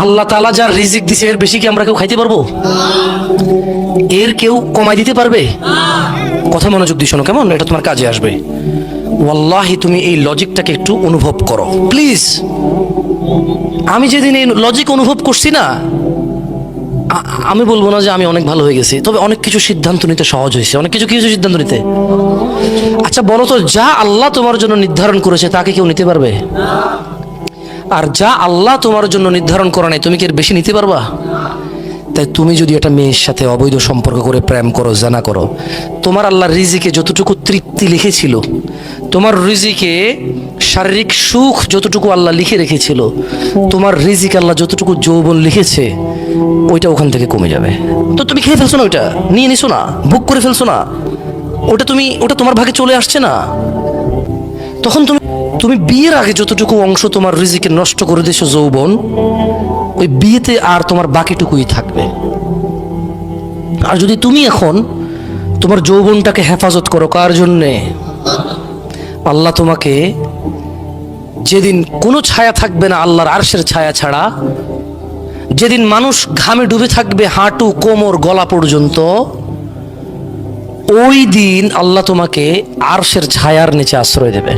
আল্লাহ তাআলা যার রিজিক দিছে এর বেশি কি আমরা কেউ খাইতে পারবো? এর কেউ কমাই দিতে পারবে? কথা মনোযোগ দিয়ে শোনো কেমন, এটা তোমার কাজে আসবে। ওয়াল্লাহি তুমি এই লজিকটাকে একটু অনুভব করো প্লিজ। আমি যেদিন এই লজিক অনুভব করছি না, আমি বলবো না যে আমি অনেক ভালো হয়ে গেছি, তবে অনেক কিছু সিদ্ধান্ত নিতে সহজ হয়েছে। অনেক কিছু কি হয়েছে সিদ্ধান্ত নিতে? আচ্ছা বলো তো, যা আল্লাহ তোমার জন্য নির্ধারণ করেছে তাকে কেউ নিতে পারবে? আর যা আল্লাহ তোমার জন্য নির্ধারণ করে নাই তুমি কি এর বেশি নিতে পারবা? তাই তুমি যদি একটা মেয়ের সাথে অবৈধ সম্পর্ক করে প্রেম করো, জানা করো, তোমার আল্লাহ রিজিকে যতটুকু তৃপ্তি লিখেছিল, তোমার রিজিকে শারীরিক সুখ যতটুকু আল্লাহ লিখে রেখেছিল, তোমার রিজিক আল্লাহ যতটুকু যৌবন লিখেছে, ওইটা ওখান থেকে কমে যাবে। তো তুমি খেয়ে ফেলছো না, ওইটা নিয়ে নিছো না, ভোগ করে ফেলছো না, ওটা তোমার ভাগে চলে আসছে না। তখন তুমি বিয়ের আগে যতটুকু অংশ তোমার রিজিকে নষ্ট করে দিয়েছো যৌবন, ওই বিয়েতে আর তোমার বাকিটুকুই থাকবে। আর যদি তুমি এখন তোমার যৌবনটাকে হেফাজত করো, কার জন্যে? আল্লাহ তোমাকে যেদিন কোনো ছায়া থাকবে না আল্লাহর আরশের ছায়া ছাড়া, যেদিন মানুষ ঘামে ডুবে থাকবে হাঁটু কোমর গলা পর্যন্ত, ওই দিন আল্লাহ তোমাকে আরশের ছায়ার নিচে আশ্রয় দেবে।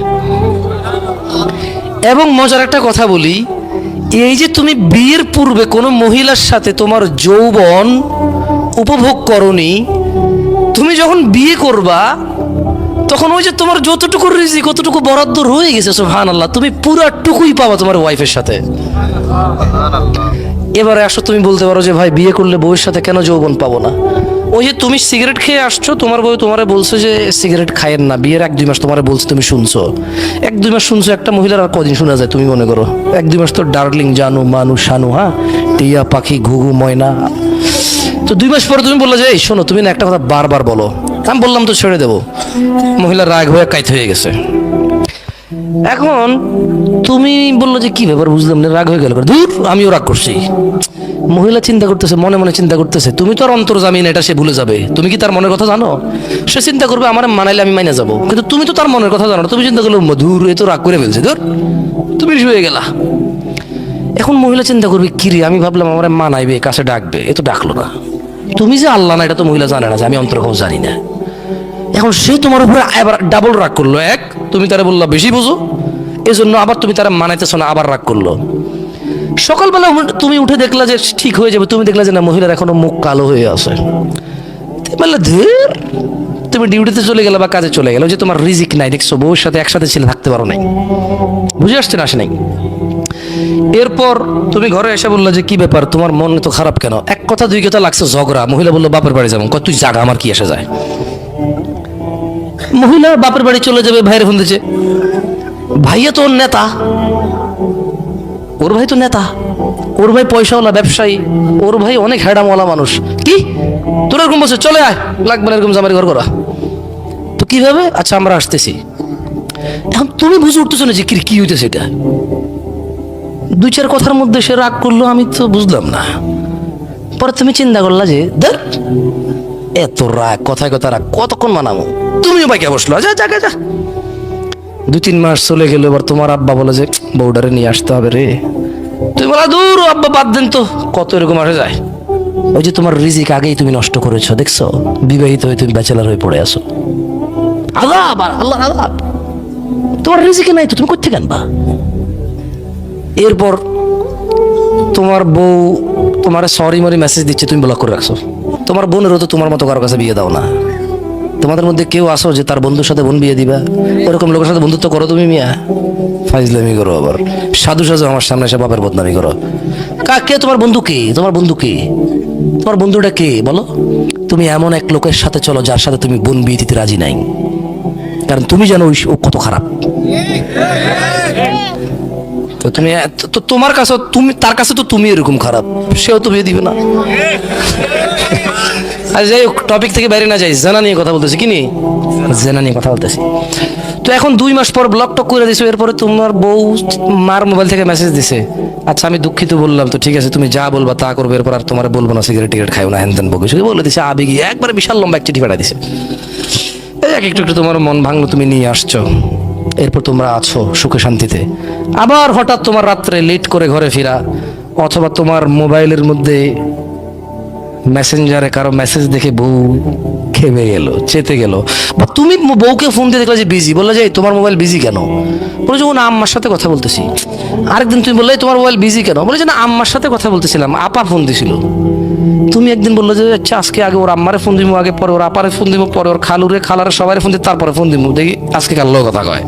এবং মজার একটা কথা বলি, এই যে তুমি বিয়ের পূর্বে কোনো মহিলার সাথে তোমার যৌবন উপভোগ করনি, তুমি যখন বিয়ে করবা তখন ওই যে তোমার যতটুকু রিজিক কতটুকু বরাদ্দ রয়ে গেছে, সুবহানাল্লাহ, তুমি পুরাটুকুই পাবা তোমার ওয়াইফের সাথে। এবারে আসো, তুমি বলতে পারো যে ভাই বিয়ে করলে বউয়ের সাথে কেন যৌবন পাবো না? ওই যে তুমি সিগারেট খেয়ে আসছো, তোমার বউ তোমারে বলছে যে সিগারেট খায়েন না, বিয়ের 1-2 মাস তোমারে বলছে, তুমি শুনছো। 1-2 মাস শুনছো, একটা মহিলার আর কদিন শোনা যায় তুমি মনে করো? 1-2 মাস তো ডার্লিং জানু মানু শানু, হ্যাঁ, টিয়া পাখি ঘুঘু ময়না। তো 2 মাস পরে তুমি বললে যে এই শোনো, তুমি না একটা কথা বারবার বলো। আমি বললাম তো ছেড়ে দেবো। মহিলার রাগ হয়ে কাইত হয়ে গেছে। এখন তুমি বললো যে কি ব্যাপার, বুঝলাম না, রাগ হয়ে গেল। দূর, আমিও রাগ করছি। মহিলা চিন্তা করতেছে, মনে মনে চিন্তা করতেছে, তুমি তো আর অন্তর্জামিন, এটা সে ভুলে যাবে। তুমি কি তার মনের কথা জানো? সে চিন্তা করবে আমার মানাইলে আমি মাইনে যাবো, কিন্তু তুমি তো তার মনের কথা জানো না। তুমি চিন্তা করলো ধুর, এ তো রাগ করে ফেলছে, ধর তুমি শুয়ে গেলা। এখন মহিলা চিন্তা করবে কি রে, আমি ভাবলাম আমার মানাইবে, কাছে ডাকবে, এ তো ডাকলো না। তুমি যে আল্লাহ না, এটা তো মহিলা জানে না যে আমি অন্তর্ভাব জানি না। এখন সে তোমার উপরে আবার ডাবল রাগ করলো। এক, তুমি তারা বললা বেশি বুঝো, এই জন্য আবার তুমি তারা মানাইতেছো না, আবার রাগ করলো। সকালবেলা তুমি উঠে দেখলা যে ঠিক হয়ে যাবে, তুমি দেখলা যে না, মহিলার এখনো মুখ কালো হয়ে আছে। বললা ধীর, তুমি ডিউটিতে চলে গেলে বা কাজে চলে গেলে, যে তোমার রিজিক নাই, দেখছো বউর সাথে একসাথে ছেলে থাকতে পারো নাই, বুঝে আসছে না? আসে নাই। এরপর তুমি ঘরে এসে বললো যে কি ব্যাপার, তোমার মন তো খারাপ কেন? 1 কথা 2 কথা লাগছে ঝগড়া। মহিলা বললো বাপের বাড়ি যাবো। তুই জাগা, আমার কি এসে যায়? মহিলা বাপের বাড়ি চলে যাবে, ভাইয়ের ফোন দিচ্ছে, ভাইয়া তো ওর নেতা, ওর ভাই তো নেতা, ওর ভাই পয়সাওয়ালা ব্যবসায়ী, ওর ভাই অনেক হ্যাডামওয়ালা মানুষ। কি তোর এরকম বলছে, চলে আয়, লাগবে না এরকম জামারি ঘর করা। তো কিভাবে? আচ্ছা আমরা আসতেছি। এখন তুমি বুঝে উঠতেছো না যে কি হইতেছে এটা। 2-4 কথার মধ্যে সে রাগ করলো, আমি তো বুঝলাম না। পরে তুমি চিন্তা করলা যে ধর, এত রাগ, কথায় কথা রাগ, কতক্ষণ মানাবো? তুমিও বাইকে বসলো, যা যা যা। 2-3 মাস চলে গেল। এবার তোমার আব্বা বলে যে বউডারে নিয়ে আসতে হবে রে। তুমি বলা দূর আব্বা, বাদ দেন তো, কত এরকম আসে যায়। ওই যে তোমার রিজিক আগেই তুমি নষ্ট করেছো, দেখছো? বিবাহিত হয়ে তুমি ব্যাচেলার হয়ে পড়ে আসো। আযাব, আল্লাহর আযাব। তোমার রিজিকে নাই তো তুমি কোত্থেকে আনবা? এরপর তোমার বউ তোমার সরি মরি মেসেজ দিচ্ছে, তুমি ব্লক করে রাখছো। তোমার বোনেরও তো তোমার মতো কারো কাছে বিয়ে দাও না। তোমাদের মধ্যে কেউ আসো যে তার বন্ধুর সাথে বোন বিয়ে দিবা? ওরকম লোকের সাথে বন্ধুত্ব করো তুমি? মিয়া ফাইজলামি করো, আবার সাধু সাজু আমার সামনে এসে বাপের বদনামি করো। কে তোমার বন্ধু? কে তোমার বন্ধু? কে তোমার বন্ধুটা? কে বলো? তুমি এমন এক লোকের সাথে চলো যার সাথে তুমি বোন বিয়ে দিতে রাজি নাই, কারণ তুমি জানো ও কত খারাপ। তো তুমি তো তোমার কাছে, তুমি তার কাছে তো তুমি এরকম খারাপ, সেও তো বিয়ে দিবে না। আর যাই হোক, টপিক থেকে বাইরে না যাই, জেনা নিয়ে কথা বলতেছি। কি নিয়ে? জেনা নিয়ে কথা বলতেছি। তো এখন 2 মাস পর ব্লক টক করে দিছো। এরপরে তোমার বউ মার মোবাইল থেকে মেসেজ দিছে, আচ্ছা আমি দুঃখিত বললাম, তো ঠিক আছে তুমি যা বলবা তা করবে, এরপর আর তোমার বলবো না, সিগারেট টিগারেট খাইও না, হ্যান ত্যান বকে বলে দিছে। আবেগী একবারে বিশাল লম্বা এক চিঠি পাঠাই দিছে। একটু একটু তোমার মন ভাঙলো, তুমি নিয়ে আসছো। এরপর তোমরা আছো সুখে শান্তিতে। আবার হঠাৎ তোমার রাত্রে লেট করে ঘরে ফেরা, অথবা তোমার মোবাইলের মধ্যে মেসেঞ্জারে কারো মেসেজ দেখে বউ খেপে গেল, চেতে গেল, বা তুমি বউকে ফোন দিয়ে দেখলে যে বিজি, বললে যে তোমার মোবাইল বিজি কেন? বলে যে না আম্মার সাথে কথা বলতেছি। আরেকদিন তুমি বললে তোমার মোবাইল বিজি কেন? বলে যে না আম্মার সাথে কথা বলতেছিলাম, আপা ফোন দিছিল। তুমি একদিন বললে যে আচ্ছা আজকে আগে ওর আম্মারে ফোন দিব, আগে পরে ওর আপারে ফোন দিব, পরে ওর খালুরে খালারে সবাই ফোন দিব, তারপরে ফোন দিব, দেখি আজকে কার লোক কথা কয়।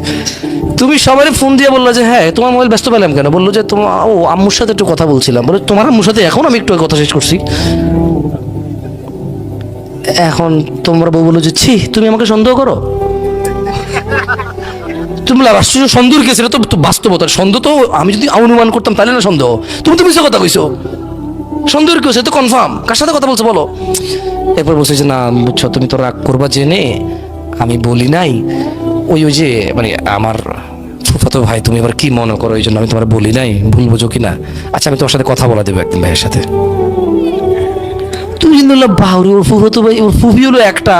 তুমি সবাই ফোন দিয়ে বললো যে হ্যাঁ তোমার মোবাইল ব্যস্ত পেলাম কেন? বললো যে তোমার ও আম্মুর সাথে একটু কথা বলছিলাম। বলে তোমার আম্মুর সাথে এখন আমি একটু কথা শেষ করছি। এখন তোমরা বউ বলো যে ছি তুমি আমাকে সন্দেহ করো। তুমি আশ্চর্য সন্দেহ কে? সেটা তো বাস্তবতা। সন্দেহ তো আমি যদি অনুমান করতাম তাহলে না সন্দেহ। তুমি তো মিথ্যা কথা কইছো, সন্দেহের কেউ সে তো কনফার্ম। কার সাথে কথা বলছো বলো? এরপর বলছে যে না বুঝছো, তুমি তো রাগ করবা জেনে আমি বলি নাই। ওই যে মানে আমার ফুফাতো ভাই, তুমি এবার কি মনে করো এই জন্য আমি তোমার বলি নাই, ভুল বুঝো কিনা? আচ্ছা আমি তোমার সাথে কথা বলা দেবো একদিন ভাইয়ের সাথে। তুমি কিন্তু বাহুরি, ওর ফুফাতো ভাই, ওর ফুফি হলো একটা,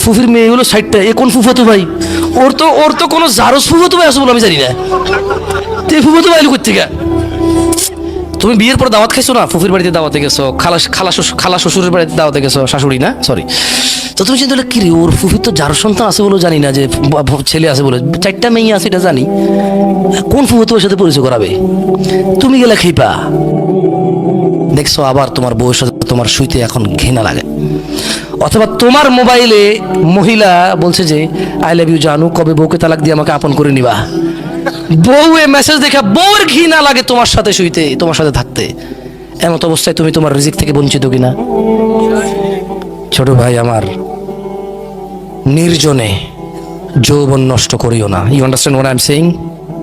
ফুফির মেয়ে হলো 60টা, এ কোন ফুফাতো ভাই? ওর তো কোনো জারজ ফুফাতো ভাই আছে বলে আমি জানি না। তো এই ফুফাতো ভাই করতে গা তুমি বিয়ের পর দাওয়াত খাইছো না? ফুফির বাড়িতে দাওয়াতে গেছো, খালা শ্বশুরের বাড়িতে দাওয়াতে গেছো, শাশুড়ি না সরি। তো তুমি চিন্তা করলে কি রে, ওর ফুফির তো যার সন্তান আছে বলে জানি না, যে ছেলে আছে বলে, 4টা মেয়ে আছে এটা জানি, কোন ফুফু তোমার সাথে পরিচয় করাবে? তুমি গেলে খেপা দেখছো, আবার তোমার বউয়ের সাথে তোমার শুইতে এখন ঘৃণা লাগে। অথবা তোমার মোবাইলে মহিলা বলছে যে আই লাভ ইউ জানু, কবে বউকে তালাক দিয়ে আমাকে আপন করে নিবা। বউ এ মেসেজ দেখা বউর ঘৃণা লাগে তোমার সাথে শুইতে, তোমার সাথে থাকতে। এমন অবস্থায় তুমি তোমার রিজিক থেকে বঞ্চিত কিনা? ছোট ভাই আমার, নির্জনে যৌবন নষ্ট করিও না। You understand what I am saying?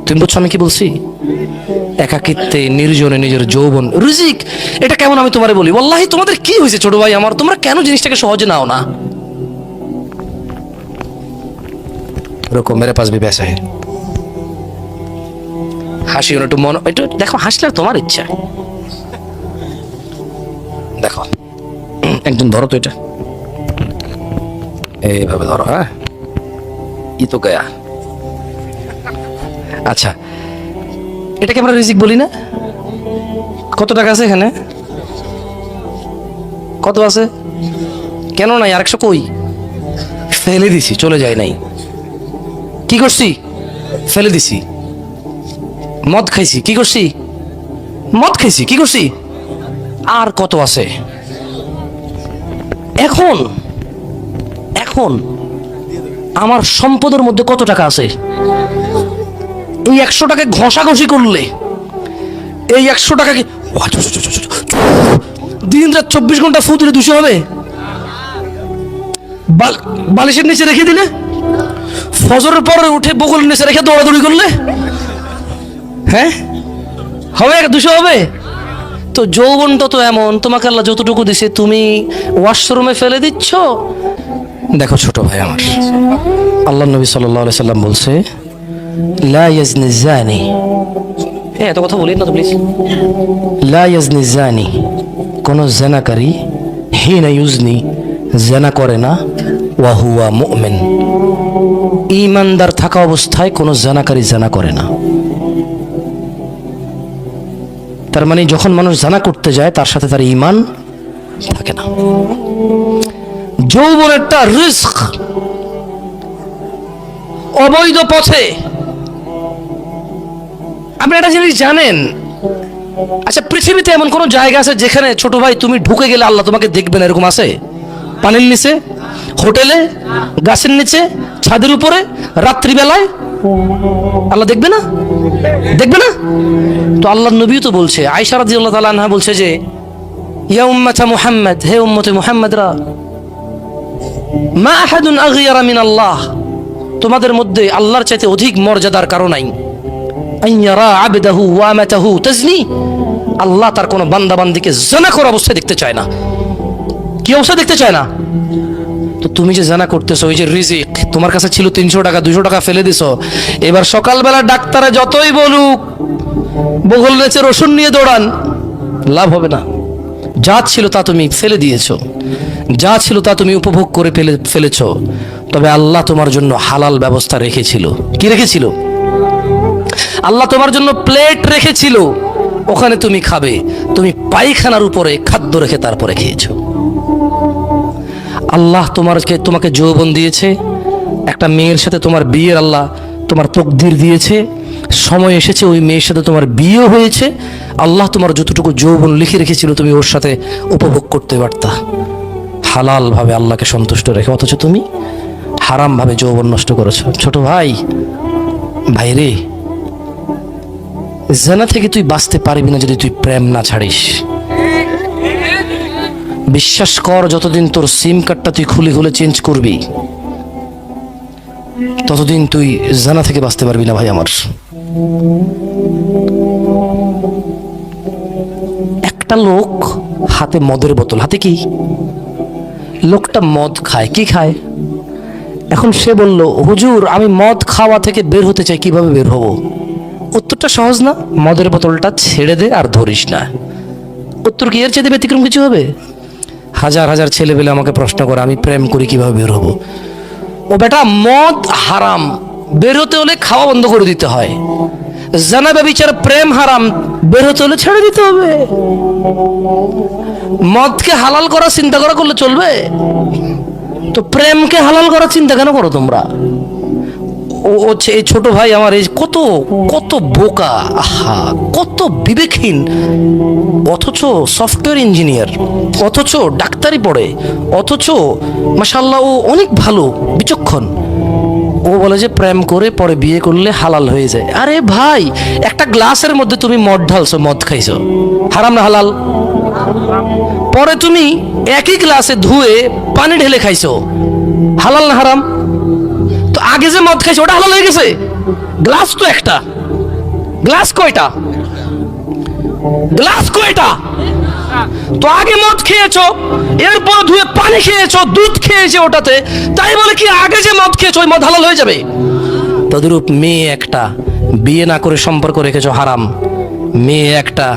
তুমি বুঝছো আমি কি বলছি? একাকিত্বে নির্জনে নিজের যৌবন রিজিক, এটা কেমন আমি তোমারে বলি? ওয়াল্লাহি তোমাদের কি হয়েছে ছোট ভাই আমার, তোমরা কেন জিনিসটাকে সহজে নাও না? রকম মেরে পাশ ভি পেশা है। হাসি একটু মন, একটু দেখো, হাসলে তোমার ইচ্ছা। দেখো একজন ধরো তো, এটা এইভাবে ধরো, হ্যাঁ ই তো গয়া। আচ্ছা এটাকে আমরা রিজিক বলি না? কত টাকা আছে এখানে? কত আছে? কেন নাই? 100 কই? ফেলে দিছি, চলে যায় নাই। কি করছি? ফেলে দিছি। মদ খাইছি, কি করছি? মদ খাইছি, কি করছি? আর কত আছে? এখন এখন আমার সম্পদের মধ্যে কত টাকা আছে? এই 100 টাকায় ঘষাঘষি করলে এই 100 টাকা কি দিন রাত 24 ঘন্টা ফু দিলে 200 হবে? বালিশের নিচে রেখে দিলে, ফজরের পরে উঠে বগলের নিচে রেখে দৌড়াদৌড়ি করলে, হ্যাঁ হবে? 200 হবে? তো যৌবনটা তো এমন, তোমাকে আল্লাহ যতটুকু দিছে তুমি ওয়াশরুমে ফেলে দিচ্ছ। দেখো ছোট ভাই আমার, আল্লাহ নবী সাল্লাল্লাহু আলাইহি সাল্লাম বলছে লা ইয়াজনি জানি, এত কথা বলি না তো প্লিজ। লা ইয়াজনি জানি, কোন জানাকারী হিনা ইউজনি, জানা করে না, ওয়া হুয়া মুমিন, ঈমানদার থাকা অবস্থায় কোন জানাকারী জানা করে না। তার মানে যখন মানুষ জানা করতে যায় তার সাথে তার ঈমান থাকে না। যৌবন একটা রিস্ক, অবৈধ পথে। আপনি একটা জিনিস জানেন? আচ্ছা পৃথিবীতে এমন কোন জায়গা আছে যেখানে ছোট ভাই তুমি ঢুকে গেলে আল্লাহ তোমাকে দেখবেন, এরকম আছে? পানির নিচে, হোটেলে, গাছের নিচে, ছাদের উপরে, রাত্রিবেলায় আল্লাহ দেখবে না? দেখবে না? তো আল্লাহর নবী তো বলছে, আয়েশা রাদিয়াল্লাহু তাআলা আনহা বলছে যে ইয়া উম্মাতা মুহাম্মদ, হে উম্মতে মুহাম্মদরা, মা আহাদুন আগয়ারা মিন আল্লাহ, তোমাদের মধ্যে আল্লাহর চাইতে অধিক মর্যাদার কারণ নাই। আইয়ারা আবদাহু ওয়া আমাতাহু তাজনি, আল্লাহ তার কোন বান্দা বান্দিকে জিনা করা অবস্থায় দেখতে চায় না। কি অবস্থা দেখতে চায় না? তো তুমি যে জানা করতেছো, ওই যে রিজিক তোমার কাছে ছিল 300 টাকা, 200 টাকা ফেলে দিছো, এবার সকালবেলা ডাক্তারে যতই বলুক বগল নেচে রসুন নিয়ে দৌড়ান, লাভ হবে না। যা ছিল তা তুমি ফেলে দিয়েছো, যা ছিল তা তুমি উপভোগ করে ফেলেছো। তবে আল্লাহ তোমার জন্য হালাল ব্যবস্থা রেখেছিল। কি রেখেছিল? আল্লাহ তোমার জন্য প্লেট রেখেছিল, ওখানে তুমি খাবে, তুমি পায়খানার উপরে খাদ্য রেখে তারপরে খেয়েছো। আল্লাহ তোমাকে যৌবন দিয়েছে, একটা মেয়ের সাথে তোমার বিয়ের আল্লাহ তোমার তকদির দিয়েছে, সময় এসেছে ওই মেয়ের সাথে তোমার বিয়ে হয়েছে। আল্লাহ তোমার যতটুকু যৌবন লিখে রেখেছিল তুমি ওর সাথে উপভোগ করতে পারতা হালাল ভাবে আল্লাহকে সন্তুষ্ট রেখে, অথচ তুমি হারাম ভাবে যৌবন নষ্ট করেছো। ছোট ভাই, ভাইরে, জানা থেকে তুই বাঁচতে পারবি না যদি তুই প্রেম না ছাড়িস। বিশ্বাস কর, যতদিন তোর সিম কার্ডটা তুই খুলে খুলে চেঞ্জ করবি ততদিন তুই জানা থেকে বাঁচতে পারবি না ভাই আমার। একটা লোক হাতে মদের বোতল, হাতে কি, লোকটা মদ খায়, কি খায়? এখন সে বলল, হুজুর আমি মদ খাওয়া থেকে বের হতে চাই, কিভাবে বের হব? উত্তরটা সহজ না, মদের বোতলটা ছেড়ে দে আর ধরিস না। উত্তর কি এর চেয়ে ব্যতিক্রম কিছু হবে? হাজার হাজার ছেলেবেলে আমাকে প্রশ্ন করে আমি প্রেম করি কিভাবে বের হব। ও বেটা, মদ হারাম, বের হতে হলে খাওয়া বন্ধ করে দিতে হয়। জানা ব্যভিচার, প্রেম হারাম, বের হতে হলে ছেড়ে দিতে হবে। মদকে হালাল করার চিন্তা করলে চলবে? তো প্রেমকে হালাল করার চিন্তা কেন করো তোমরা? ও এই ছোট ভাই আমার, এই কত কত বোকা, আহা কত বিবেকহীন, অথচ সফটওয়্যার ইঞ্জিনিয়ার, অথচ ডাক্তারি পড়ে, অথচ মাশাআল্লাহ ও অনেক ভালো বিচক্ষণ। ও বলে যে প্রেম করে পরে বিয়ে করলে হালাল হয়ে যায়। আরে ভাই, একটা গ্লাসের মধ্যে তুমি মদ ঢালছো, মদ খাইছো, হারাম না হালাল? পরে তুমি একই গ্লাসে ধুয়ে পানি ঢেলে খাইছো, হালাল না হারাম? তো আগে যে মদ খাইছো ওটা হালাল হয়ে গেছে? গ্লাস তো একটা, গ্লাস কয়টা? গ্লাস কয়টা? তো আগে মদ খেয়েছো, এরপর ধুয়ে পানি খেয়েছো, দুধ খেয়েছো ওটাতে, তাই বলে কি আগে যে মদ খেয়েছো ওই মদ হালাল হয়ে যাবে? তদরূপ মেয়ে একটা, বিয়ে না করে সম্পর্ক রেখেছো, হারাম। মেয়ে একটা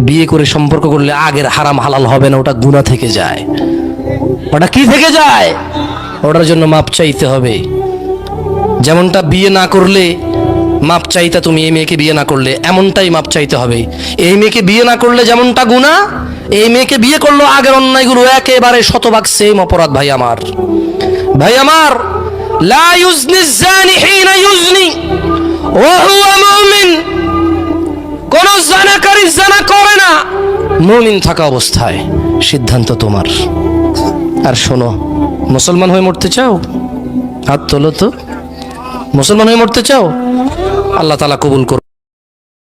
বিয়ে করে সম্পর্ক করলে আগের হারাম হালাল হবে না, ওটা গুনাহ থেকে যায়। ওটা কি থেকে যায়? ওটার জন্য মাপ চাইতে হবে। যেমনটা বিয়ে না করলে মাপ চাইতে, তুমি এই মেয়েকে বিয়ে না করলে এমনটাই মাপ চাইতে হবে। এই মেয়েকে বিয়ে না করলে যেমনটা গুনাহ, এই মেয়েকে বিয়ে করলো আগের অন্যায়গুলো একেবারে শতভাগ সেম অপরাধ। ভাই আমার, ভাই আমার, লা ইউজনি জানি হিনা ইউজনি ওয়া হুয়া মুমিন। কোন জানাকারী জানা করে না মুমিন থাকা অবস্থায়, সিদ্ধান্ত তোমার। আর শোনো, মুসলমান হয়ে মরতে চাও? হাত তোলো তো। মুসলমান হয়ে মরতে চাও? আল্লাহ তাআলা কবুল করুন।